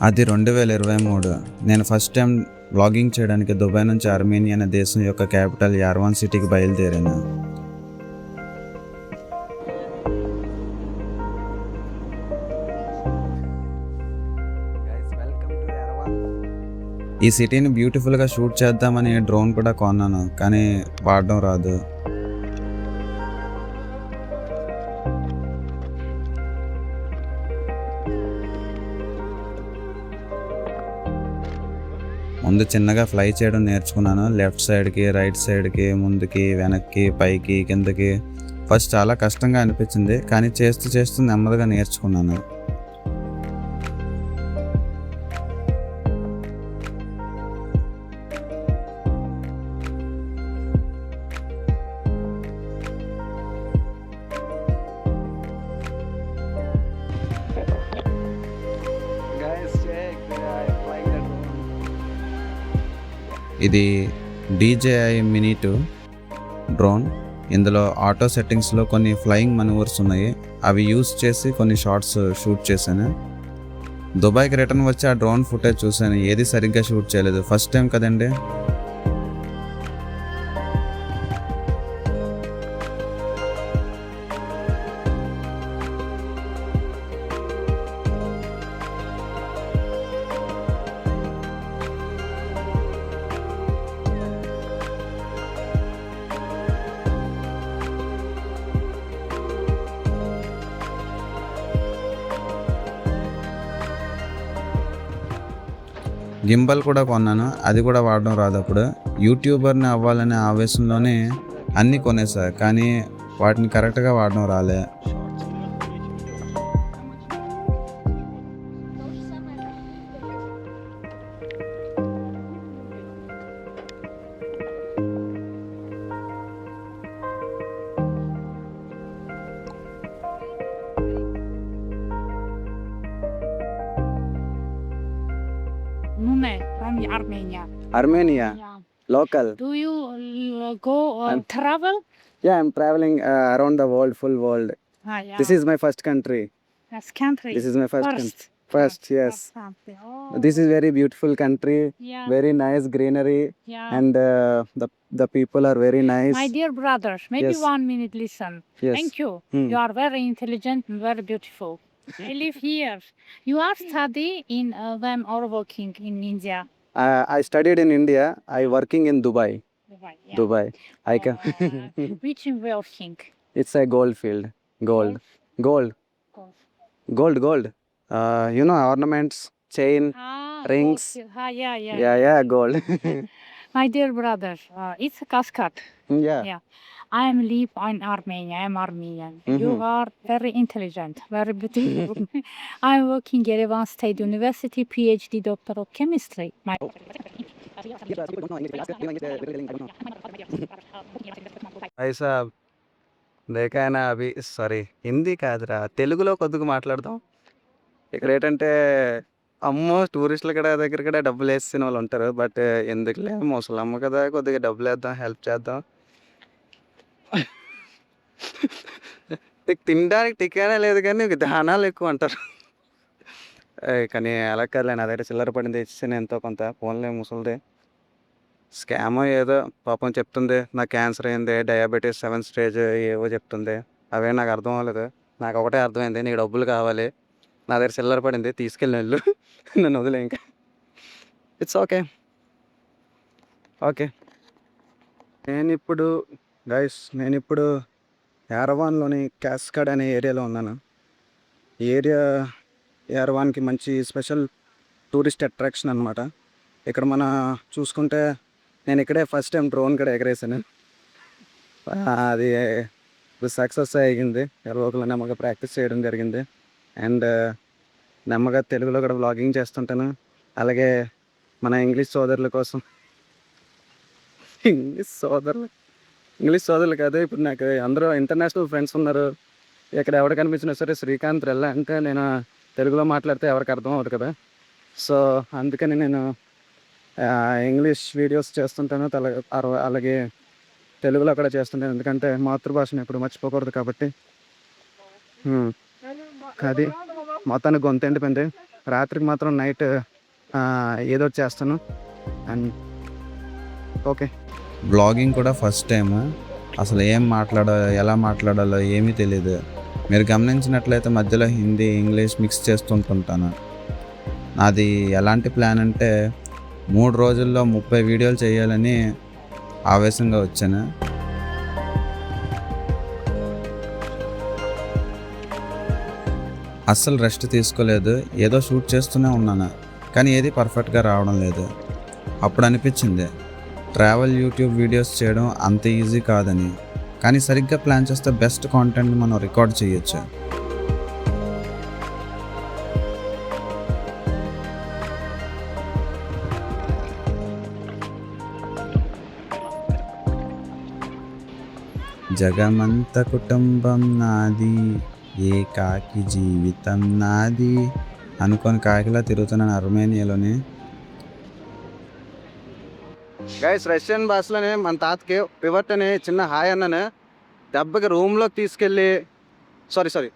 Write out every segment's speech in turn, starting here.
అది 2023. నేను first time vlogging చేయడానికి దుబాయ్ నుంచి ఆర్మేనియా అనే దేశం యొక్క క్యాపిటల్ యార్వాన్ సిటీకి బయలుదేరాను. ఈ సిటీని బ్యూటిఫుల్గా షూట్ చేద్దామని డ్రోన్ కూడా కొన్నాను, కానీ వాడడం రాదు. ముందు చిన్నగా ఫ్లై చేయడం నేర్చుకున్నాను. లెఫ్ట్ సైడ్కి, రైట్ సైడ్కి, ముందుకి, వెనక్కి, పైకి, కిందకి. ఫస్ట్ చాలా కష్టంగా అనిపించింది, కానీ చేస్తూ చేస్తూ నెమ్మదిగా నేర్చుకున్నాను. ఇది DJI Mini 2 డ్రోన్. ఇందులో ఆటో సెట్టింగ్స్లో కొన్ని ఫ్లయింగ్ మనూవర్స్ ఉన్నాయి. అవి యూస్ చేసి కొన్ని షార్ట్స్ షూట్ చేశాను. దుబాయ్కి రిటర్న్ వచ్చి ఆ డ్రోన్ ఫుటేజ్ చూశాను. ఏది సరిగ్గా షూట్ చేయలేదు, ఫస్ట్ టైం కదండి. గింబల్ కూడా కొన్నాను, అది కూడా వాడడం రాదు. అప్పుడు యూట్యూబర్ని అవ్వాలనే ఆవేశంలోనే అన్నీ కొనేసా, కానీ వాటిని కరెక్ట్గా వాడడం రాలే. Nume from Armenia. Armenia, Yeah. local. Do you go travel? Yeah, I'm traveling around the world, full world. Yeah. This is my first country. That's country. This is my first country. First. First, yes. First country. Oh. This is very beautiful country, Yeah. very nice greenery, Yeah. and the people are very nice. My dear brothers, maybe Yes. 1 minute listen. Yes. Thank you. Hmm. You are very intelligent and very beautiful. I live here. You are study in when or working in India. I studied in India. I working in Dubai. Dubai. Yeah. Dubai. I can. Which working? It's a gold field. Gold. Gold. Golf. Gold. Gold. You know, ornaments, chain. Rings. Yeah, yeah. Yeah, gold. My dear brother, it's a cascade. Yeah. Yeah. I am live in Armenia. I am Armenian. You Mhm. are very intelligent, very beautiful. I am working at Yerevan State University, PhD Doctor of Chemistry. My भाई साहब देखा है ना अभी sorry Hindi కాదురా తెలుగులో కొద్దిగా మాట్లాడదాం. ఇక్కడ ఏంటంటే అమ్మో టూరిస్టులు కూడా దగ్గర కూడా డబ్బులు వేసిన వాళ్ళు ఉంటారు. బట్ ఎందుకులే ముసలమ్మ కదా కొద్దిగా డబ్బులు వేద్దాం, హెల్ప్ చేద్దాం. తినడానికి టికానే లేదు కానీ దానాలు ఎక్కువ అంటారు. కానీ అలా కాదులే, నా దగ్గర చిల్లర పడింది ఇచ్చాను ఎంతో కొంత. ఫోన్లే ముసలిదే స్కామ్ ఏదో పాపం చెప్తుంది. నాకు క్యాన్సర్ అయింది, డయాబెటీస్ 7th స్టేజ్ ఏవో చెప్తుంది. అవే నాకు అర్థం అవ్వలేదు. నాకు ఒకటే అర్థమైంది, నీకు డబ్బులు కావాలి, నా దగ్గర చిల్లర పడింది, తీసుకెళ్ళి వెళ్ళు, నన్ను వదిలే ఇంకా. It's okay. ఓకే. నేను ఇప్పుడు యారవాన్లోని క్యాస్కాడ్ అనే ఏరియాలో ఉన్నాను. ఈ ఏరియా యారవాన్కి మంచి స్పెషల్ టూరిస్ట్ అట్రాక్షన్ అనమాట. ఇక్కడ మన చూసుకుంటే నేను ఇక్కడే ఫస్ట్ టైం డ్రోన్ కూడా ఎగరేసాను. అది సక్సెస్ అయ్యింది. రోజులు నెమ్మగా ప్రాక్టీస్ చేయడం జరిగింది. అండ్ నెమ్మగా తెలుగులో కూడా వ్లాగింగ్ చేస్తుంటాను. అలాగే మన ఇంగ్లీష్ సోదరుల కోసం ఇంగ్లీష్ సోదరులు కాదు, ఇప్పుడు నాకు అందరూ ఇంటర్నేషనల్ ఫ్రెండ్స్ ఉన్నారు. ఇక్కడ ఎవరు కనిపించినా సరే శ్రీకాంత్ రెల్లా అంటే నేను తెలుగులో మాట్లాడితే ఎవరికి అర్థం అవ్వదు కదా. సో అందుకని నేను ఇంగ్లీష్ వీడియోస్ చేస్తుంటాను. అలాగే తెలుగులో కూడా చేస్తుంటాను, ఎందుకంటే మాతృభాషను ఎప్పుడు మర్చిపోకూడదు కాబట్టి. అది మొత్తానికి గొంతు ఎండిపోయింది. రాత్రికి మాత్రం నైట్ ఏదో ఒకటి చేస్తాను. And okay. బ్లాగింగ్ కూడా ఫస్ట్ టైం. అసలు ఎలా మాట్లాడాలో ఏమీ తెలియదు. మీరు గమనించినట్లయితే మధ్యలో హిందీ, ఇంగ్లీష్ మిక్స్ చేస్తుంటుంటాను. నాది ఎలాంటి ప్లాన్ అంటే 3 రోజుల్లో 30 వీడియోలు చేయాలని ఆవేశంగా వచ్చాను. అస్సలు రెస్ట్ తీసుకోలేదు. ఏదో షూట్ చేస్తూనే ఉన్నాను, కానీ ఏది పర్ఫెక్ట్గా రావడం లేదు. అప్పుడు అనిపించింది ట్రావెల్ యూట్యూబ్ వీడియోస్ చేయడం అంత ఈజీ కాదని. కానీ సరిగ్గా ప్లాన్ చేస్తే బెస్ట్ కాంటెంట్ని మనం రికార్డ్ చేయొచ్చు. జగమంత కుటుంబం నాది, ఏకాకి జీవితం నాది అనుకొని కాకిలా తిరుగుతున్నాను అర్మేనియాలోని. గైస్, రష్యన్ భాషలోనే మన తాతకి పివట్ అని చిన్న హాయ్ అన్నాను. దెబ్బకి రూమ్లోకి తీసుకెళ్ళి సారీ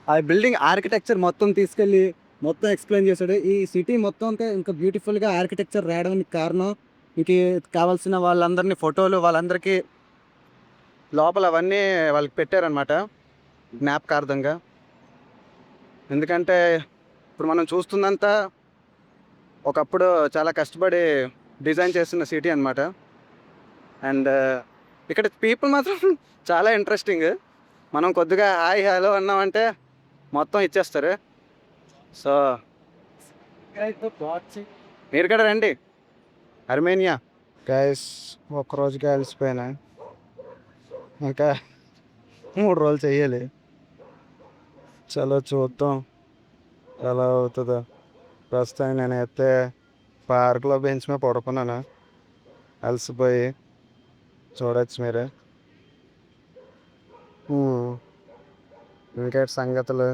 ఆ బిల్డింగ్ ఆర్కిటెక్చర్ మొత్తం తీసుకెళ్ళి మొత్తం ఎక్స్ప్లెయిన్ చేశాడు. ఈ సిటీ మొత్తం ఇంకా బ్యూటిఫుల్గా ఆర్కిటెక్చర్ రావడానికి కారణం ఇంక కావాల్సిన వాళ్ళందరినీ ఫోటోలు వాళ్ళందరికీ లోపల అవన్నీ వాళ్ళకి పెట్టారనమాట జ్ఞాపకార్థంగా. ఎందుకంటే ఇప్పుడు మనం చూస్తుందంతా ఒకప్పుడు చాలా కష్టపడి డిజైన్ చేస్తున్న సిటీ అనమాట. అండ్ ఇక్కడ పీపుల్ మాత్రం చాలా ఇంట్రెస్టింగ్. మనం కొద్దిగా హాయ్ హలో అన్నామంటే మొత్తం ఇచ్చేస్తారు. సో మీరు కూడా రండి అర్మేనియా. గైస్, ఒక్కరోజుకి అలసిపోయినా, ఇంకా 3 రోజులు చెయ్యాలి. చలో చూద్దాం ఎలా అవుతుందో. ప్రస్తుతం నేనైతే పార్క్లో బెంచ్ మీద పడుకున్నాను అలసిపోయి. చూడొచ్చు మీరు. ఇంకేటి సంగతులు?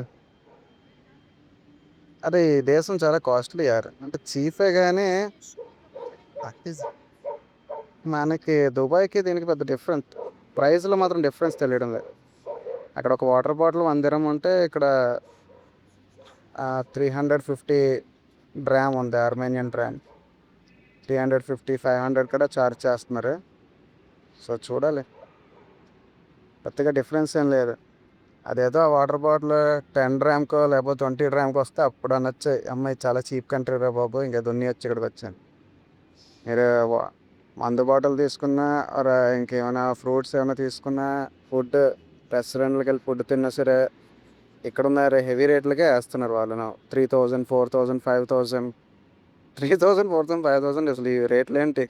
అదే ఈ దేశం చాలా కాస్ట్లీ యార్. అంటే చీఫే కానీ మనకి దుబాయ్కి దీనికి పెద్ద డిఫరెన్స్, ప్రైస్లో మాత్రం డిఫరెన్స్ తెలియడం లేదు. అక్కడ ఒక వాటర్ బాటిల్ 1 దిరం ఉంటే ఇక్కడ 350 డ్రామ్ ఉంది, ఆర్మేనియన్ డ్రామ్. 350, 500 కూడా ఛార్జ్ చేస్తున్నారు. సో చూడాలి, పెద్దగా డిఫరెన్స్ ఏం లేదు. అదేదో ఆ వాటర్ బాటిల్ 10 డ్రామ్కో లేకపోతే 20 డ్రామ్కో వస్తే అప్పుడు అనొచ్చు, అమ్మాయి చాలా చీప్ కంట్రీ రా బాబు, ఇంకా దున్ని వచ్చి ఇక్కడికి వచ్చాను. మీరు మందు బాటిల్ తీసుకున్నా ఇంకేమైనా ఫ్రూట్స్ ఏమైనా తీసుకున్నా, ఫుడ్ రెస్టారెంట్లకి వెళ్ళి ఫుడ్ తిన్నా సరే ఇక్కడ ఉన్న హెవీ రేట్లకే వేస్తున్నారు వాళ్ళను. 3000, 4000, 5000, 3000, 4000, 5000. అసలు ఈ రేట్లు ఏంటి?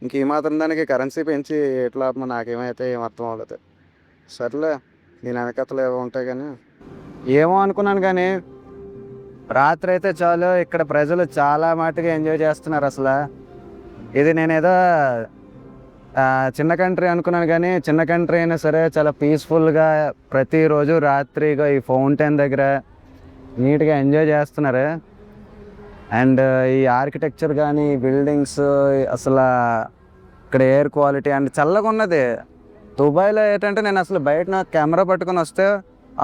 ఇంక ఈ మాత్రం దానికి కరెన్సీ పెంచి ఎట్లా నాకేమైతే ఏం అర్థం అవ్వలేదు. సర్లే, నేను వెనకతలు ఏవో ఉంటాయి కానీ ఏమో అనుకున్నాను. కానీ రాత్రి అయితే చాలు, ఇక్కడ ప్రజలు చాలా మటుగా ఎంజాయ్ చేస్తున్నారు. అసలు ఇది నేనేదో చిన్న కంట్రీ అనుకున్నాను, కానీ చిన్న కంట్రీ అయినా సరే చాలా పీస్ఫుల్గా ప్రతిరోజు రాత్రిగా ఈ ఫౌంటైన్ దగ్గర నీట్గా ఎంజాయ్ చేస్తున్నారు. అండ్ ఈ ఆర్కిటెక్చర్ కానీ బిల్డింగ్స్, అసలు ఇక్కడ ఎయిర్ క్వాలిటీ అండ్ చల్లగా ఉన్నది. దుబాయ్లో ఏంటంటే నేను అసలు బయట నా కెమెరా పట్టుకొని వస్తే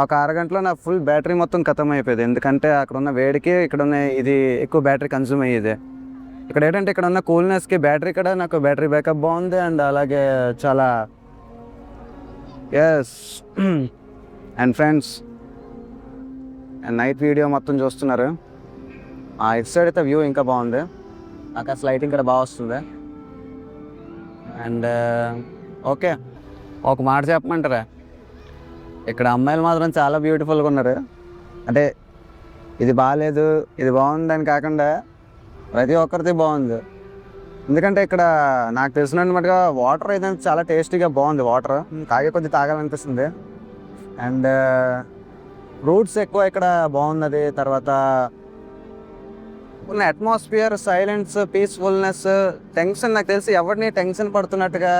ఒక అరగంటలో నా ఫుల్ బ్యాటరీ మొత్తం ఖతం అయిపోయేది. ఎందుకంటే అక్కడ ఉన్న వేడికి ఇక్కడ ఉన్న ఇది ఎక్కువ బ్యాటరీ కన్జ్యూమ్ అయ్యేది. ఇక్కడ ఏంటంటే ఇక్కడ ఉన్న కూల్నెస్కి బ్యాటరీ కూడా నాకు బ్యాటరీ బ్యాకప్ బాగుంది. అండ్ అలాగే చాలా ఎస్. అండ్ ఫ్రెండ్స్, నైట్ వీడియో మొత్తం చూస్తున్నారు. ఇటు సైడ్ అయితే వ్యూ ఇంకా బాగుంది, నాకు అసలు లైటింగ్ ఇక్కడ బాగా వస్తుంది. అండ్ ఓకే, ఒక మాట చెప్పమంటారా, ఇక్కడ అమ్మాయిలు మాత్రం చాలా బ్యూటిఫుల్గా ఉన్నారు. అంటే ఇది బాగాలేదు ఇది బాగుంది అని కాకుండా ప్రతి ఒక్కరిది బాగుంది. ఎందుకంటే ఇక్కడ నాకు తెలిసినట్టుగా వాటర్ అయితే చాలా టేస్టీగా బాగుంది. వాటర్ తాగే కొద్ది తాగాలనిపిస్తుంది. అండ్ ఫ్రూట్స్ ఎక్కువ ఇక్కడ బాగున్నది. తర్వాత ఉన్న అట్మాస్ఫియర్, సైలెన్స్, పీస్ఫుల్నెస్, టెన్షన్, నాకు తెలిసి ఎవరిని టెన్షన్ పడుతున్నట్టుగా,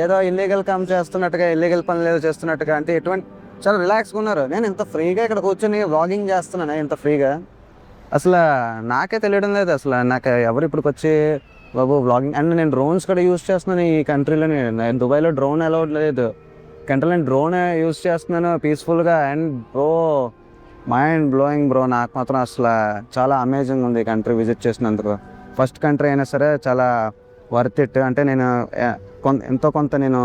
ఏదో ఇల్లీగల్ కమ్ చేస్తున్నట్టుగా, ఇల్లీగల్ పనులు ఏదో చేస్తున్నట్టుగా, అంటే ఎటువంటి చాలా రిలాక్స్గా ఉన్నారు. నేను ఇంత ఫ్రీగా ఇక్కడ కూర్చొని వ్లాగింగ్ చేస్తున్నాను, ఇంత ఫ్రీగా అసలు నాకే తెలియడం లేదు. అసలు నాకు ఎవరు ఇప్పటికి వచ్చి బాబు వ్లాగింగ్. అండ్ నేను డ్రోన్స్ కూడా యూజ్ చేస్తున్నాను ఈ కంట్రీలోనే. నేను దుబాయ్లో డ్రోన్ అలౌడ్ లేదు, కంట్రీలో నేను డ్రోన్ యూజ్ చేస్తున్నాను పీస్ఫుల్గా. And bro mind blowing bro. నాకు మాత్రం అసలు చాలా అమేజింగ్ ఉంది ఈ కంట్రీ విజిట్ చేసినందుకు. ఫస్ట్ కంట్రీ అయినా సరే చాలా వర్త్ ఇట్. అంటే నేను ఎంతో కొంత నేను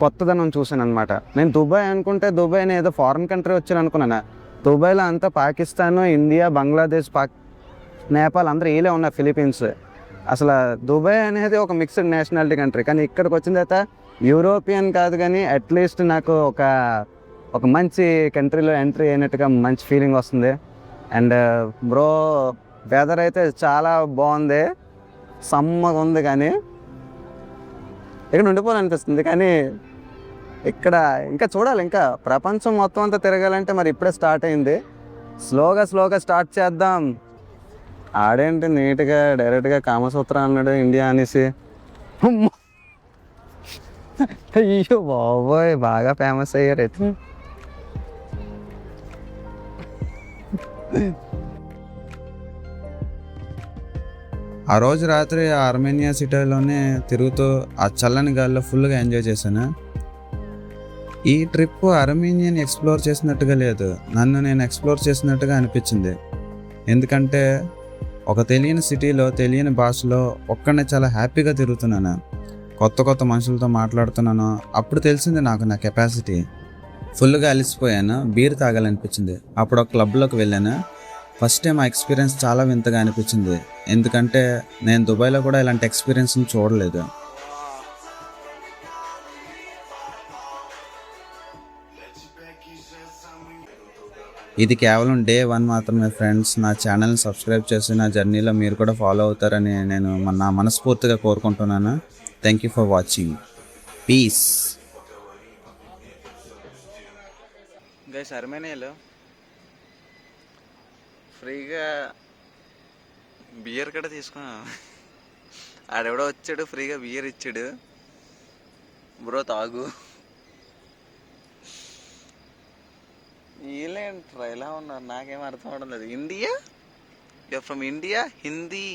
కొత్తదనం చూశాను అనమాట. నేను దుబాయ్ అనుకుంటే దుబాయ్ని ఏదో ఫారిన్ కంట్రీ వచ్చాను అనుకున్నాను. దుబాయ్లో అంతా పాకిస్తాన్, ఇండియా, బంగ్లాదేశ్, నేపాల్ అందరూ వీళ్ళే ఉన్నారు, ఫిలిపీన్స్. అసలు దుబాయ్ అనేది ఒక మిక్స్డ్ నేషనాలిటీ కంట్రీ. కానీ ఇక్కడికి వచ్చిన తర్వాత యూరోపియన్ కాదు కానీ అట్లీస్ట్ నాకు ఒక మంచి కంట్రీలో ఎంట్రీ అయినట్టుగా మంచి ఫీలింగ్ వస్తుంది. అండ్ బ్రో వెదర్ అయితే చాలా బాగుంది, సమ్మగా ఉంది. కానీ ఇక్కడ ఉండిపోవాలనిపిస్తుంది. కానీ ఇక్కడ ఇంకా చూడాలి, ఇంకా ప్రపంచం మొత్తం అంతా తిరగాలంటే మరి ఇప్పుడే స్టార్ట్ అయింది. స్లోగా స్టార్ట్ చేద్దాం. ఆడేంటి నీట్గా డైరెక్ట్గా కామసూత్రం అన్నాడు ఇండియా అనేసి. అయ్యో బాబోయ్, బాగా ఫేమస్ అయ్యారు అయితే. ఆ రోజు రాత్రి ఆర్మేనియా సిటీలోనే తిరుగుతూ ఆ చల్లని గాలిలో ఫుల్గా ఎంజాయ్ చేశాను. ఈ ట్రిప్ ఆర్మేనియాని ఎక్స్ప్లోర్ చేసినట్టుగా లేదు, నన్ను నేను ఎక్స్ప్లోర్ చేసినట్టుగా అనిపించింది. ఎందుకంటే ఒక తెలియని సిటీలో తెలియని భాషలో ఒక్కడే చాలా హ్యాపీగా తిరుగుతున్నాను, కొత్త మనుషులతో మాట్లాడుతున్నాను. అప్పుడు తెలిసింది నాకు నా కెపాసిటీ. ఫుల్గా అలసిపోయాను, బీర్ తాగాలనిపించింది. అప్పుడు ఒక క్లబ్లోకి వెళ్ళాను. ఫస్ట్ టైం ఆ ఎక్స్పీరియన్స్ చాలా వింతగా అనిపించింది, ఎందుకంటే నేను దుబాయ్లో కూడా ఇలాంటి ఎక్స్పీరియన్స్ని చూడలేదు. ఇది కేవలం డే 1 మాత్రమే ఫ్రెండ్స్. నా ఛానల్ని సబ్స్క్రైబ్ చేసి నా జర్నీలో మీరు కూడా ఫాలో అవుతారని నేను నా మనస్ఫూర్తిగా కోరుకుంటున్నాను. Thank you for watching. Peace. Guys, ఆర్మేనియాలో ఫ్రీగా బియర్ కూడా తీసుకున్నాను. ఆడెవడో వచ్చాడు, ఫ్రీగా బియర్ ఇచ్చాడు. బ్రో తాగు. వీళ్ళేంట్రా ఇలా ఉన్నారు, నాకేం అర్థం అవడం లేదు. India, you are from India, Hindi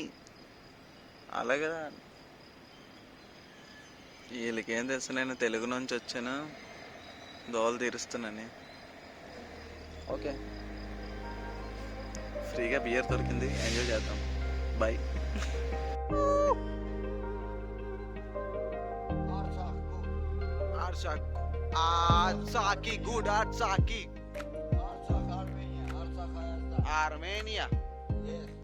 అలాగే. వీళ్ళకేం తెలుసు, నేను తెలుగు నుంచి వచ్చాను, దోలు తీరుస్తున్నాను. ఓకే, ఫ్రీగా బియర్ దొరికింది, ఎంజాయ్ చేద్దాం. బాయ్. Armenia. Yes.